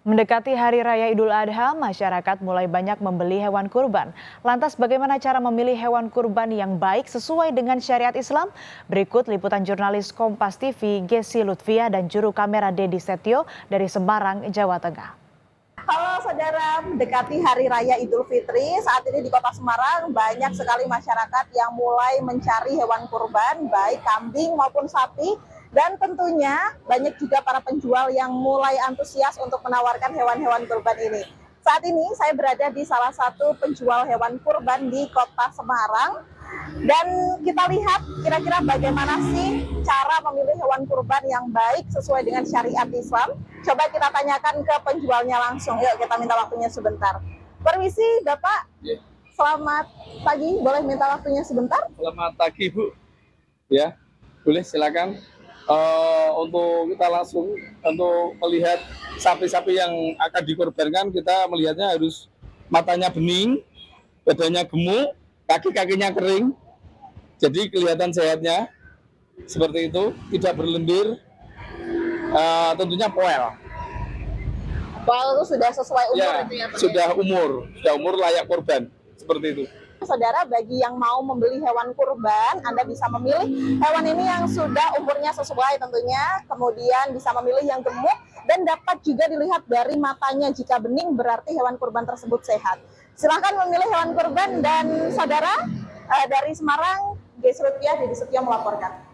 Mendekati Hari Raya Idul Adha, masyarakat mulai banyak membeli hewan kurban. Lantas bagaimana cara memilih hewan kurban yang baik sesuai dengan syariat Islam? Berikut liputan jurnalis Kompas TV, Gesi Lutfia dan juru kamera Dedi Setio dari Semarang, Jawa Tengah. Halo saudara, mendekati Hari Raya Idul Fitri, saat ini di Kota Semarang banyak sekali masyarakat yang mulai mencari hewan kurban, baik kambing maupun sapi. Dan tentunya banyak juga para penjual yang mulai antusias untuk menawarkan hewan-hewan kurban ini. Saat ini saya berada di salah satu penjual hewan kurban di Kota Semarang. Dan kita lihat kira-kira bagaimana sih cara memilih hewan kurban yang baik sesuai dengan syariat Islam. Coba kita tanyakan ke penjualnya langsung. Yuk kita minta waktunya sebentar. Permisi Bapak, selamat pagi. Boleh minta waktunya sebentar? Selamat pagi Bu. Ya, boleh silakan. Untuk kita langsung untuk melihat sapi-sapi yang akan dikorbankan, kita melihatnya harus matanya bening, badannya gemuk, kaki-kakinya kering, jadi kelihatan sehatnya seperti itu, tidak berlendir, tentunya poel. Poel itu sudah sesuai umur Ya, itu ya Pak? sudah umur layak korban seperti itu. Saudara, bagi yang mau membeli hewan kurban, Anda bisa memilih hewan ini yang sudah umurnya sesuai tentunya, kemudian bisa memilih yang gemuk, dan dapat juga dilihat dari matanya. Jika bening berarti hewan kurban tersebut sehat. Silahkan memilih hewan kurban. Dan saudara, dari Semarang, Gesi Lutfia, Dedi Setio melaporkan.